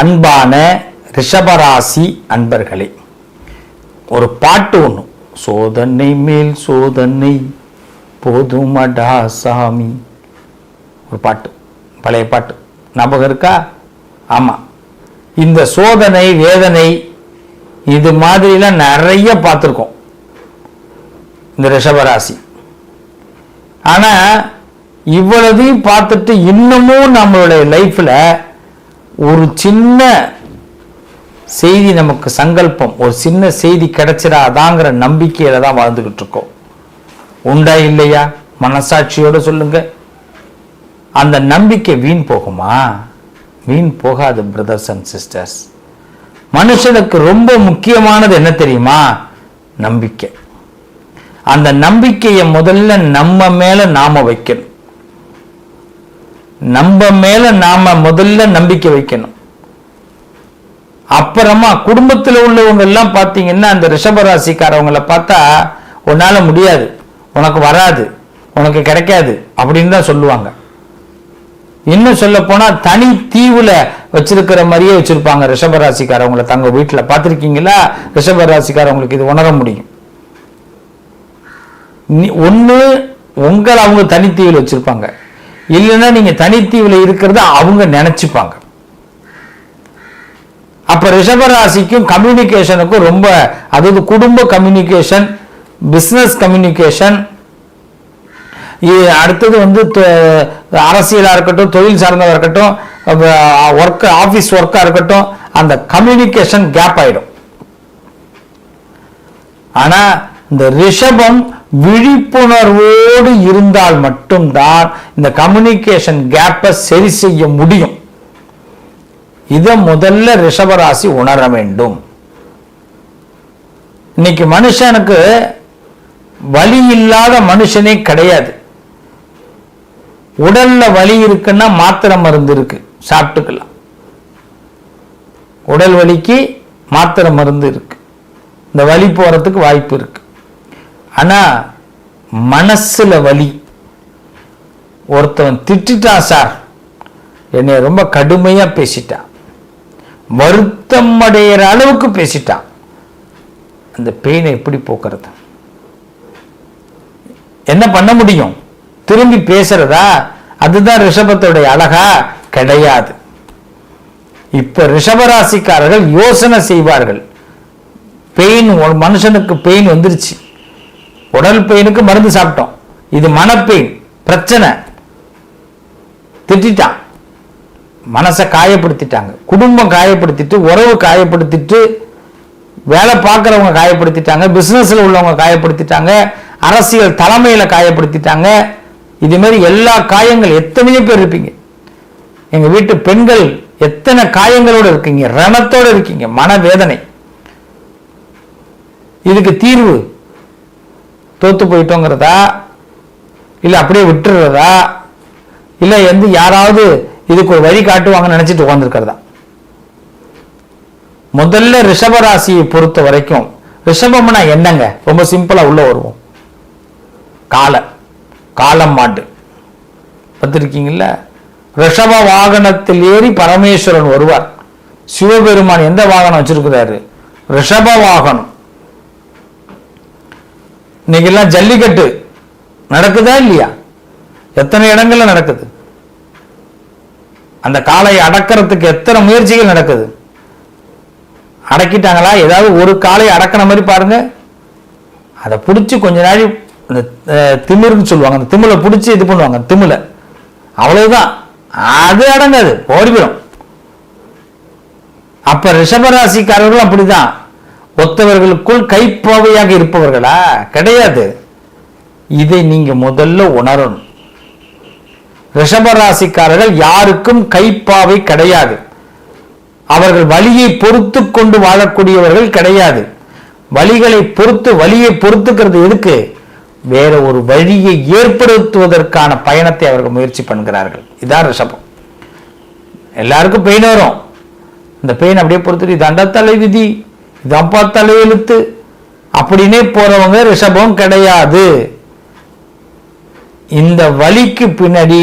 அன்பான ரிஷபராசி அன்பர்களே, ஒரு பாட்டு ஒன்று, சோதனை மேல் சோதனை போதுமடா சாமி, ஒரு பாட்டு, பழைய பாட்டு ஞாபகம் இருக்கா? ஆமாம். இந்த சோதனை வேதனை இது மாதிரிலாம் நிறைய பார்த்துருக்கோம் இந்த ரிஷபராசி. ஆனால் இவ்வளதையும் பார்த்துட்டு இன்னமும் நம்மளுடைய லைஃப்பில் ஒரு சின்ன செய்தி, நமக்கு சங்கல்பம், ஒரு சின்ன செய்தி கிடைச்சிடாதாங்கிற நம்பிக்கையில தான் வாழ்ந்துகிட்டு இருக்கோம். உண்டா இல்லையா? மனசாட்சியோட சொல்லுங்க. அந்த நம்பிக்கை வீண் போகுமா? வீண் போகாது பிரதர்ஸ் அண்ட் சிஸ்டர்ஸ். மனுஷனுக்கு ரொம்ப முக்கியமானது என்ன தெரியுமா? நம்பிக்கை. அந்த நம்பிக்கையை முதல்ல நம்ம மேல நாம வைக்கணும். நம்ம மேல நாம முதல்ல நம்பிக்கை வைக்கணும். அப்புறமா குடும்பத்தில் உள்ளவங்க எல்லாம் பார்த்தீங்கன்னா அந்த ரிஷபராசிக்காரவங்களை பார்த்தா உன்னால முடியாது, உனக்கு வராது, உனக்கு கிடைக்காது அப்படின்னு தான் சொல்லுவாங்க. இன்னும் சொல்ல போனா தனி தீவுல வச்சிருக்கிற மாதிரியே வச்சிருப்பாங்க ரிஷபராசிக்காரவங்களை. தங்க வீட்டுல பார்த்திருக்கீங்களா? ரிஷபராசிக்காரவங்களுக்கு இது உணர முடியும். ஒண்ணு உங்களை அவங்க தனித்தீவில் வச்சிருப்பாங்க, இல்லைன்னா நீங்க தனித்தீவில் இருக்கிறத அவங்க நினைச்சுப்பாங்க. அப்ப ரிஷபராசிக்கும் கம்யூனிகேஷனுக்கும் ரொம்ப, அதாவது குடும்ப கம்யூனிகேஷன், பிசினஸ் கம்யூனிகேஷன், அடுத்தது அரசியலா இருக்கட்டும், தொழில் சார்ந்ததா இருக்கட்டும், ஒர்க், ஆபீஸ் ஒர்க்கா இருக்கட்டும், அந்த கம்யூனிகேஷன் கேப் ஆயிடும். ஆனா இந்த ரிஷபம் விழிப்புணர்வோடு இருந்தால் மட்டும்தான் இந்த கம்யூனிகேஷன் கேப்பை சரி செய்ய முடியும். இதை முதல்ல ரிஷபராசி உணர வேண்டும். இன்னைக்கு மனுஷனுக்கு வலி இல்லாத மனுஷனே கிடையாது. உடல்ல வலி இருக்குன்னா மாத்திரை மருந்து இருக்கு, சாப்பிட்டுக்கலாம். உடல் வலிக்கு மாத்திரை மருந்து இருக்கு, இந்த வலி போறதுக்கு வாய்ப்பு இருக்கு. ஆனா மனசுல வலி, ஒருத்தவன் திட்டான் சார், என்னை ரொம்ப கடுமையா பேசிட்டான், வருத்தம் அடைகிற அளவுக்கு பேசிட்டான், அந்த பெயினை எப்படி போக்குறது? என்ன பண்ண முடியும்? திரும்பி பேசுறதா? அதுதான் ரிஷபத்துடைய அழகா? கிடையாது. இப்ப ரிஷபராசிக்காரர்கள் யோசனை செய்வார்கள். பெயின், ஒரு மனுஷனுக்கு பெயின் வந்துருச்சு, உடல் பெயினுக்கு மருந்து சாப்பிட்டோம், இது மனப்பெயின் பிரச்சனை, திட்டான், மனசை காயப்படுத்திட்டாங்க, குடும்பம் காயப்படுத்திட்டு, உறவு காயப்படுத்திட்டு, வேலை பார்க்குறவங்க காயப்படுத்திட்டாங்க, பிசினஸ்ல உள்ளவங்க காயப்படுத்திட்டாங்க, அரசியல் தலைமையில காயப்படுத்திட்டாங்க. இது மாதிரி எல்லா காயங்கள், எத்தனையோ பேர் இருப்பீங்க. எங்க வீட்டு பெண்கள் எத்தனை காயங்களோடு இருக்கீங்க, ரணத்தோடு இருக்கீங்க, மனவேதனை. இதுக்கு தீர்வு தோத்து போயிட்டோங்கிறதா, இல்ல அப்படியே விட்டுறதா, இல்ல யாராவது இதுக்கு ஒரு வழி காட்டுவாங்கன்னு நினைச்சிட்டு உட்கார்ந்துருக்கிறதா? முதல்ல ரிஷபராசியை பொறுத்த வரைக்கும், ரிஷபம்னா என்னங்க? ரொம்ப சிம்பிளா உள்ள வருவோம். காலம் மாட்டு பார்த்திருக்கீங்கல்ல? ரிஷப வாகனத்தில் ஏறி பரமேஸ்வரன் வருவார். சிவபெருமான் எந்த வாகனம் வச்சிருக்கிறாரு? ரிஷப வாகனம். இன்னைக்கு எல்லாம் ஜல்லிக்கட்டு நடக்குதா இல்லையா? எத்தனை இடங்கள்ல நடக்குது. அந்த காளையை அடக்கிறதுக்கு எத்தனை முயற்சிகள் நடக்குது. அடக்கிட்டாங்களா? ஏதாவது ஒரு காளையை அடக்கின மாதிரி பாருங்க. அதை பிடிச்சி கொஞ்ச நாள் திமிருன்னு சொல்லுவாங்க, அந்த திமிலை பிடிச்சி இது பண்ணுவாங்க, திமிலை, அவ்வளவுதான், அது அடங்காது, ஓடிவிடும். அப்ப ரிஷபராசிக்காரர்கள் அப்படிதான். ஒத்தவர்களுக்குள் கைப்பாவையாக இருப்பவர்களா? கிடையாது. இதை நீங்க முதல்ல உணரணும். ரிஷபராசிக்காரர்கள் யாருக்கும் கைப்பாவை கிடையாது. அவர்கள் வலியை பொறுத்து கொண்டு வாழக்கூடியவர்கள் கிடையாது. வலிகளை பொறுத்து, வலியை பொறுத்துக்கிறது எதுக்கு? வேற ஒரு வழியை ஏற்படுத்துவதற்கான பயணத்தை அவர்கள் முயற்சி பண்ணுகிறார்கள். இதான் ரிஷபம். எல்லாருக்கும் பெயின் வரும், இந்த பெயின் அப்படியே பொறுத்துட்டு இதாண்டா தலை விதி, இதப்பா தலை எழுத்து அப்படின்னே போறவங்க ரிஷபம் கிடையாது. இந்த வலிக்கு பின்னாடி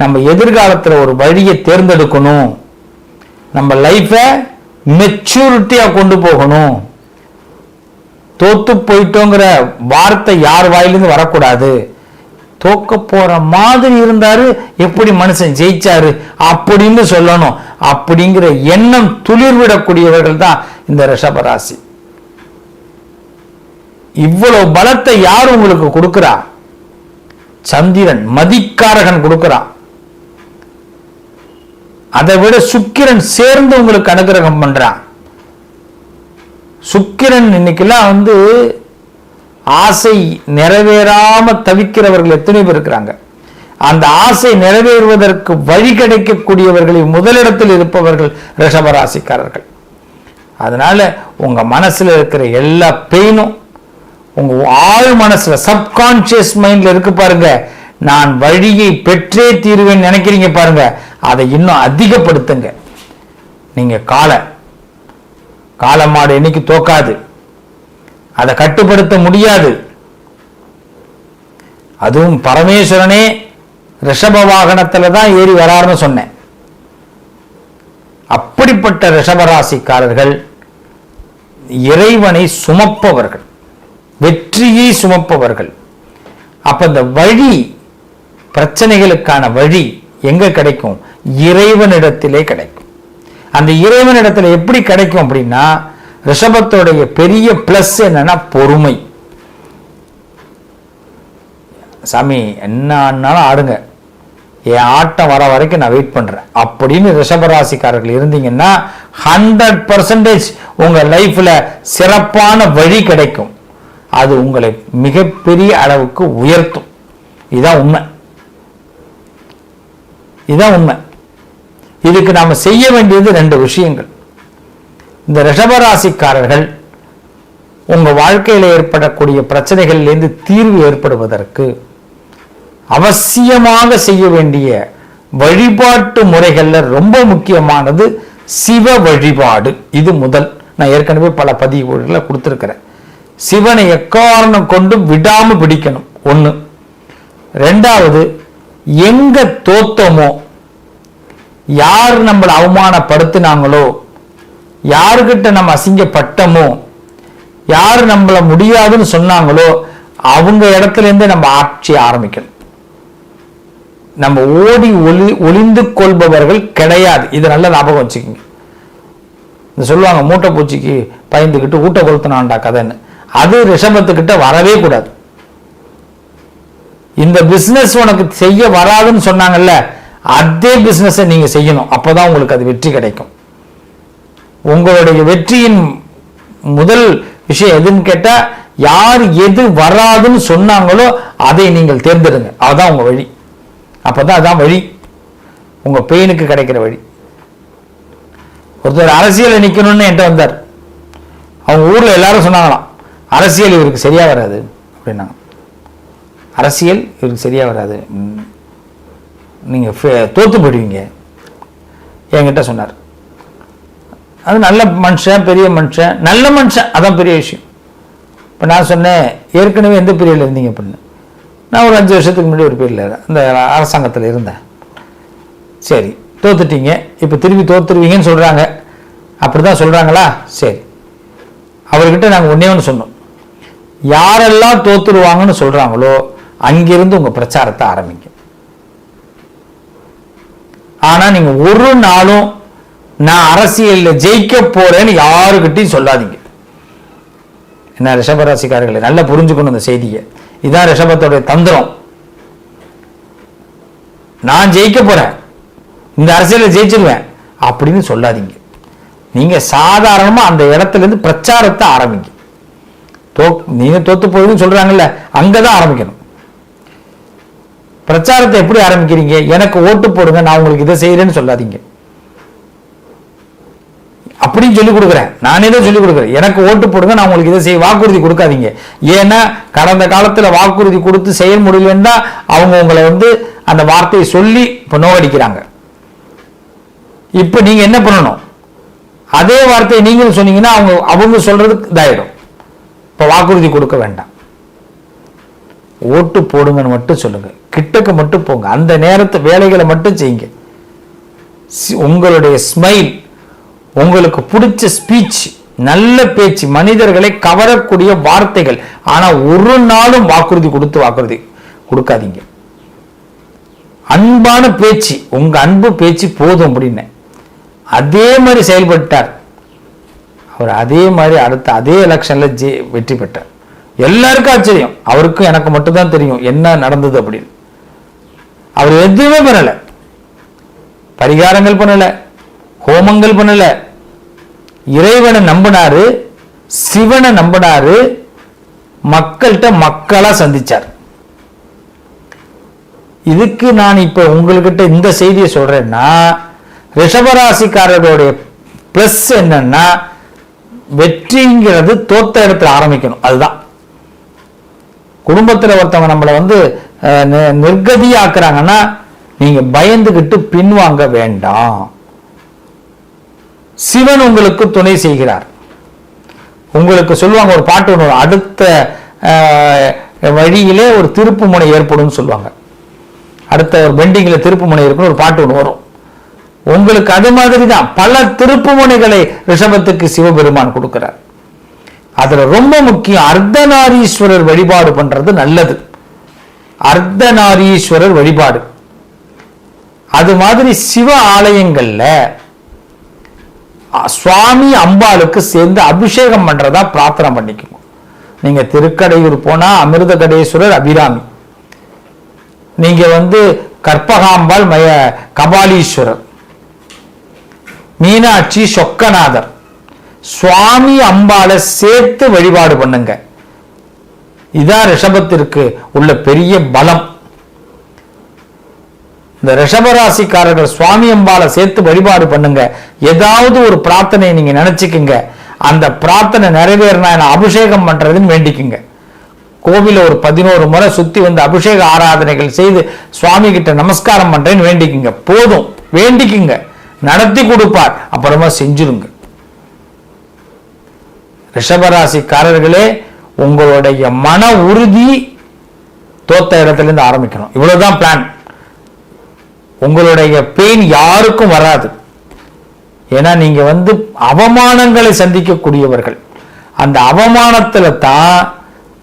நம்ம எதிர்காலத்தில் ஒரு வழியை தேர்ந்தெடுக்கணும். நம்ம லைஃபை மெச்சூரிட்டியா கொண்டு போகணும். தோத்து போயிட்டோங்கிற வார்த்தை யார் வாயிலிருந்து வரக்கூடாது. தோக்க போற மாதிரி இருந்தாரு, எப்படி மனுஷன் ஜெயிச்சாரு அப்படின்னு சொல்லணும். அப்படிங்கிற எண்ணம் துளிர்விடக்கூடியவர்கள் தான் இந்த ரிஷபராசி. இவ்வளவு பலத்தை யார் உங்களுக்கு கொடுக்கிறா? சந்திரன் மதிக்காரகன் கொடுக்கிறான். அதை விட சுக்கிரன் சேர்ந்து உங்களுக்கு அனுகிரகம் பண்றான். சுக்கிரன் இன்னைக்கெல்லாம் ஆசை நிறைவேறாம தவிக்கிறவர்கள் எத்தனை பேர் இருக்கிறாங்க. அந்த ஆசை நிறைவேறுவதற்கு வழி கிடைக்கக்கூடியவர்களில் முதலிடத்தில் இருப்பவர்கள் ரிஷபராசிக்காரர்கள். அதனால உங்க மனசுல இருக்கிற எல்லா பெயினும் உங்க ஆழ் மனசுல சப்கான்சியஸ் மைண்ட்ல இருக்கு பாருங்க, நான் வழியை பெற்றே தீருவேன் நினைக்கிறீங்க பாருங்க, அதை இன்னும் அதிகப்படுத்துங்க. நீங்க காலமாடு என்னைக்கு தோக்காது, அதை கட்டுப்படுத்த முடியாது. அதுவும் பரமேஸ்வரனே ரிஷப வாகனத்துல தான் ஏறி வராருன்னு சொன்னேன். அப்படிப்பட்ட ரிஷபராசிக்காரர்கள் இறைவனை சுமப்பவர்கள், வெற்றியை சுமப்பவர்கள். அப்ப இந்த வழி, பிரச்சனைகளுக்கான வழி எங்க கிடைக்கும்? இறைவனிடத்திலே கிடைக்கும். அந்த இறைவனிடத்துல எப்படி கிடைக்கும் அப்படின்னா, ரிஷபத்தோடைய பெரிய பிளஸ் என்னன்னா பொறுமை. சாமி என்னாலும் ஆடுங்க, என் ஆட்டம் வர வரைக்கும் நான் வெயிட் பண்றேன் அப்படின்னு ரிஷபராசிக்காரர்கள் இருந்தீங்கன்னா 100% உங்க லைஃப்ல சிறப்பான வழி கிடைக்கும். அது உங்களை மிகப்பெரிய அளவுக்கு உயர்த்தும். இதுதான் உண்மை. இதுக்கு நாம செய்ய வேண்டியது 2 விஷயங்கள். இந்த ரிஷபராசிக்காரர்கள் உங்க வாழ்க்கையில் ஏற்படக்கூடிய பிரச்சனைகளிலிருந்து தீர்வு ஏற்படுவதற்கு அவசியமாக செய்ய வேண்டிய வழிபாட்டு முறைகள்ல ரொம்ப முக்கியமானது சிவ வழிபாடு. இது முதல். நான் ஏற்கனவே பல பதிவுகளை கொடுத்திருக்கிறேன். சிவனை எக்காரணம் கொண்டு விடாம பிடிக்கணும். 1. 2வது, எங்க தோத்தமோ, யார் நம்மளை அவமானப்படுத்தினாங்களோ, யாருக்கிட்ட நம்ம அசிங்கப்பட்டமோ, யார் நம்மள முடியாதுன்னு சொன்னாங்களோ அவங்க இடத்துல இருந்து நம்ம ஆட்சி ஆரம்பிக்கணும். நம்ம ஓடி ஒளிந்து கொள்பவர்கள் கிடையாது. இது நல்ல ஞாபகம் வச்சுக்கோங்க. சொல்லுவாங்க மூட்டை பூச்சிக்கு பயந்துக்கிட்டு ஊட்ட கொளுத்தினான்டா கதைன்னு. அது ரிஷபத்துக்கிட்ட வரவே கூடாது. இந்த பிசினஸ் உனக்கு செய்ய வராதுன்னு சொன்னாங்கல்ல, அதே பிசினஸ் நீங்க செய்யணும். அப்பதான் உங்களுக்கு அது வெற்றி கிடைக்கும். உங்களுடைய வெற்றியின் முதல் விஷயம் எதுன்னு கேட்டா, யார் எது வராதுன்னு சொன்னாங்களோ அதை நீங்கள் தேர்ந்தெடுங்க. அதுதான் உங்க வழி. அப்பதான் அதான் வழி, உங்க பெயினுக்கு கிடைக்கிற வழி. ஒருத்தர் அரசியல் நிக்கணும்னு என்கிட்ட வந்தார். அவங்க ஊர்ல எல்லாரும் சொன்னாங்களாம், அரசியல் இவருக்கு சரியா வராது அப்படின்னாங்க. அரசியல் இவருக்கு சரியா வராது, நீங்க தோத்து போயிடுவீங்க என்கிட்ட சொன்னார். அது நல்ல மனுஷன், பெரிய மனுஷன், நல்ல மனுஷன், அதான் பெரிய விஷயம். இப்போ நான் சொன்னேன், ஏற்கனவே எந்த பீரியடில் இருந்தீங்க அப்படின்னு. நான் ஒரு 5 வருஷத்துக்கு முன்னாடி ஒரு பீரியடில் அந்த அரசாங்கத்தில் இருந்தேன். சரி, தோத்துட்டீங்க, இப்போ திரும்பி தோத்துருவீங்கன்னு சொல்கிறாங்க. அப்படி தான் சொல்கிறாங்களா? சரி, அவர்கிட்ட நாங்கள் ஒன்று சொன்னோம், யாரெல்லாம் தோத்துருவாங்கன்னு சொல்கிறாங்களோ அங்கிருந்து உங்கள் பிரச்சாரத்தை ஆரம்பிங்க. ஆனால் நீங்கள் ஒரு நாளும் நான் அரசியலில் ஜெயிக்க போறேன்னு யாருக்கிட்டையும் சொல்லாதீங்க. என்ன ரிஷபராசிக்காரர்களை நல்லா புரிஞ்சுக்கணும் இந்த செய்தியை. இதுதான் ரிஷபத்தோடைய தந்திரம். நான் ஜெயிக்க போறேன், இந்த அரசியலில் ஜெயிச்சிருவேன் அப்படின்னு சொல்லாதீங்க. நீங்க சாதாரணமா அந்த இடத்துல இருந்து பிரச்சாரத்தை ஆரம்பிங்க. நீங்க தோத்து போகுதுன்னு சொல்றாங்கல்ல, அங்கதான் ஆரம்பிக்கணும். பிரச்சாரத்தை எப்படி ஆரம்பிக்கிறீங்க? எனக்கு ஓட்டு போடுங்க, நான் உங்களுக்கு இதை செய்யறேன்னு சொல்லாதீங்க. அப்படின்னு சொல்லிக் கொடுக்குறேன், நானே தான் சொல்லிக் கொடுக்குறேன். எனக்கு ஓட்டு போடுங்க, நான் உங்களுக்கு இதை செய்ய வாக்குறுதி கொடுக்காதீங்க. ஏன்னா கடந்த காலத்துல வாக்குறுதி கொடுத்து செய்ய முடியலன்னா அவங்க உங்களை அந்த வார்த்தையை சொல்லி இப்ப நோக்கடிக்கிறாங்க. இப்ப நீங்க என்ன பண்ணணும்? அதே வார்த்தையை நீங்களும் சொன்னீங்கன்னா அவங்க சொல்றதுக்கு இதாயிடும். இப்ப வாக்குறுதி கொடுக்க வேண்டாம், ஓட்டு போடுங்கன்னு மட்டும் சொல்லுங்க. கிட்டக்கு மட்டும் போங்க, அந்த நேரத்து வேலைகளை மட்டும் செய்யுங்க. உங்களுடைய ஸ்மைல், உங்களுக்கு பிடிச்ச ஸ்பீச், நல்ல பேச்சு, மனிதர்களை கவரக்கூடிய வார்த்தைகள். ஆனா ஒரு நாளும் வாக்குறுதி கொடுக்காதீங்க. அன்பான பேச்சு, உங்க அன்பு பேச்சு போதும் அப்படின்னு அதே மாதிரி செயல்பட்டார் அவர். அதே மாதிரி அடுத்த அதே எலெக்ஷன்ல வெற்றி பெற்றார். எல்லாருக்கும் ஆச்சரியம். அவருக்கும் எனக்கு மட்டும்தான் தெரியும் என்ன நடந்தது அப்படின்னு. அவர் எதுவுமே பண்ணல, பரிகாரங்கள் பண்ணல, ஹோமங்கள் பண்ணல. இறைவனை நம்பினாரு, சிவனை நம்பினாரு, மக்கள்கிட்ட மக்களா சந்திச்சார். இதுக்கு நான் இப்ப உங்ககிட்ட இந்த செய்தியை சொல்றேன்னா, ரிஷபராசிக்காரர்களுடைய பிளஸ் என்னன்னா, வெற்றிங்கிறது தோத்த இடத்துல ஆரம்பிக்கணும். அதுதான் குடும்பத்தில் ஒருத்தவங்க நம்மளை நிர்கதியாக்குறாங்கன்னா நீங்க பயந்துகிட்டு பின்வாங்க வேண்டாம். சிவன் உங்களுக்கு துணை செய்கிறார். உங்களுக்கு சொல்லுவாங்க ஒரு பாட்டு ஒன்று, அடுத்த வழியிலே ஒரு திருப்பு முனை ஏற்படும் சொல்லுவாங்க. அடுத்த ஒரு பெண்டிங்ல திருப்பு முனை இருக்குன்னு ஒரு பாட்டு ஒன்று வரும். உங்களுக்கு அது மாதிரி தான் பல திருப்பு முனைகளை ரிஷபத்துக்கு சிவபெருமான் கொடுக்கிறார். அதுல ரொம்ப முக்கியம் அர்த்தநாரீஸ்வரர் வழிபாடு பண்றது நல்லது. அர்த்தநாரீஸ்வரர் வழிபாடு, அது மாதிரி சிவ ஆலயங்கள்ல சுவாமி அம்பாளுக்கு சேர்ந்து அபிஷேகம் பண்றதா பிரார்த்தனை பண்ணிக்கணும். நீங்க திருக்கடையூர் போனா அமிர்த கடேஸ்வரர் அபிராமி, நீங்க கற்பகாம்பாள் கபாலீஸ்வரர், மீனாட்சி சொக்கநாதர், சுவாமி அம்பாளை சேர்த்து வழிபாடு பண்ணுங்க. இதான் ரிஷபத்திற்கு உள்ள பெரிய பலம். இந்த ரிஷபராசிக்காரர்கள் சுவாமி அம்பாளை சேர்த்து வழிபாடு பண்ணுங்க. ஏதாவது ஒரு பிரார்த்தனை நீங்க நினைச்சுக்குங்க, அந்த பிரார்த்தனை நிறைவேறினா அபிஷேகம் பண்றதுன்னு வேண்டிக்குங்க. கோவில ஒரு 11 முறை சுத்தி அபிஷேக ஆராதனைகள் செய்து சுவாமி கிட்ட நமஸ்காரம் பண்றேன்னு வேண்டிக்குங்க. போதும், வேண்டிக்குங்க, நடத்தி கொடுப்பார். அப்புறமா செஞ்சிருங்க. ரிஷபராசிக்காரர்களே, உங்களுடைய மன உறுதி தோத்த இடத்துல இருந்து ஆரம்பிக்கணும். இவ்வளவுதான் பிளான். உங்களுடைய பெயின் யாருக்கும் வராது. ஏன்னா நீங்க அவமானங்களை சந்திக்கக்கூடியவர்கள். அந்த அவமானத்துல தான்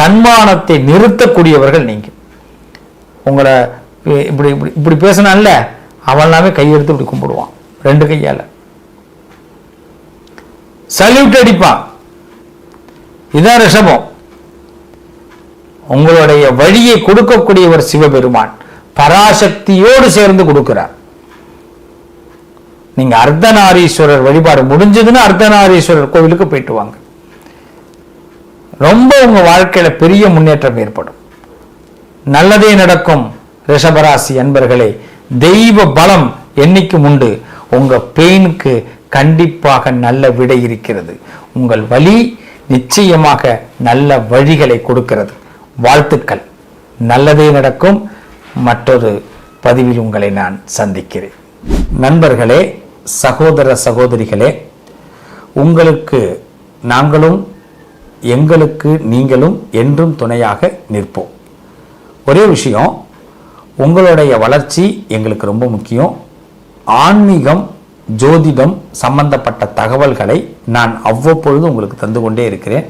தன்மானத்தை நிறுத்தக்கூடியவர்கள் நீங்க. உங்களை இப்படி இப்படி பேசினான்ல, அவனாவே கையெடுத்து இப்படி கும்பிடுவான், 2 கையால சல்யூட் அடிப்பான். இதான் ரிஷபம். உங்களுடைய வழியை கொடுக்கக்கூடியவர் சிவபெருமான் பராசக்தியோடு சேர்ந்து கொடுக்கிறார். நீங்க அர்த்தநாரீஸ்வரர் வழிபாடு முடிஞ்சதுன்னா அர்த்தநாரீஸ்வரர் கோவிலுக்கு போயிட்டு வாங்க. ரொம்ப உங்க வாழ்க்கையில பெரிய முன்னேற்றம் ஏற்படும். நல்லதே நடக்கும். ரிஷபராசி அன்பர்களே, தெய்வ பலம் என்னைக்கும் உண்டு. உங்க பெயினுக்கு கண்டிப்பாக நல்ல விடை இருக்கிறது. உங்கள் வழி நிச்சயமாக நல்ல வழிகளை கொடுக்கிறது. வாழ்த்துக்கள். நல்லதே நடக்கும். மற்றொரு பதிவில் உங்களை நான் சந்திக்கிறேன். நண்பர்களே, சகோதர சகோதரிகளே, உங்களுக்கு நாங்களும் எங்களுக்கு நீங்களும் என்றும் துணையாக நிற்போம். ஒரே விஷயம், உங்களுடைய வளர்ச்சி எங்களுக்கு ரொம்ப முக்கியம். ஆன்மீகம், ஜோதிடம் சம்பந்தப்பட்ட தகவல்களை நான் அவ்வப்பொழுது உங்களுக்கு தந்து கொண்டே இருக்கிறேன்.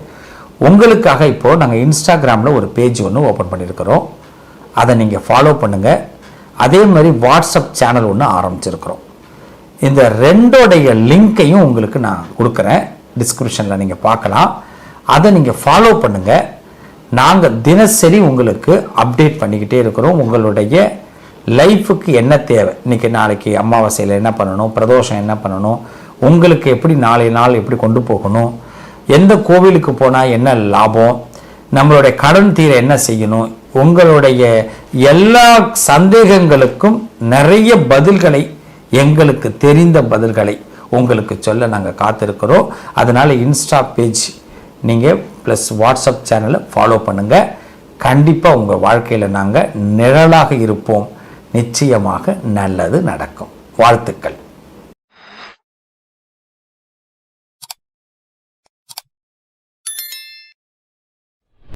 உங்களுக்காக இப்போ நாங்கள் இன்ஸ்டாகிராமில் ஒரு பேஜ் ஒன்று ஓப்பன் பண்ணியிருக்கிறோம். அதை நீங்கள் ஃபாலோ பண்ணுங்கள். அதே மாதிரி வாட்ஸ்அப் சேனல் ஒன்று ஆரம்பிச்சிருக்கிறோம். இந்த 2 லிங்கையும் உங்களுக்கு நான் கொடுக்குறேன். டிஸ்கிரிப்ஷனில் நீங்கள் பார்க்கலாம். அதை நீங்கள் ஃபாலோ பண்ணுங்கள். நாங்கள் தினசரி உங்களுக்கு அப்டேட் பண்ணிக்கிட்டே இருக்கிறோம். உங்களுடைய லைஃபுக்கு என்ன தேவை, இன்றைக்கி நாளைக்கு அமாவாசையில் என்ன பண்ணணும், பிரதோஷம் என்ன பண்ணணும், உங்களுக்கு எப்படி நாளை நாள் எப்படி கொண்டு போகணும், எந்த கோவிலுக்கு போனால் என்ன லாபம், நம்மளுடைய கடன் தீர என்ன செய்யணும், உங்களுடைய எல்லா சந்தேகங்களுக்கும் நிறைய பதில்களை, எங்களுக்கு தெரிந்த பதில்களை உங்களுக்கு சொல்ல நாங்கள் காத்திருக்கிறோம். அதனால் இன்ஸ்டா பேஜ் நீங்கள் ப்ளஸ் வாட்ஸ்அப் சேனலை ஃபாலோ பண்ணுங்கள். கண்டிப்பாக உங்கள் வாழ்க்கையில் நாங்கள் நிழலாக இருப்போம். நிச்சயமாக நல்லது நடக்கும். வாழ்த்துக்கள்.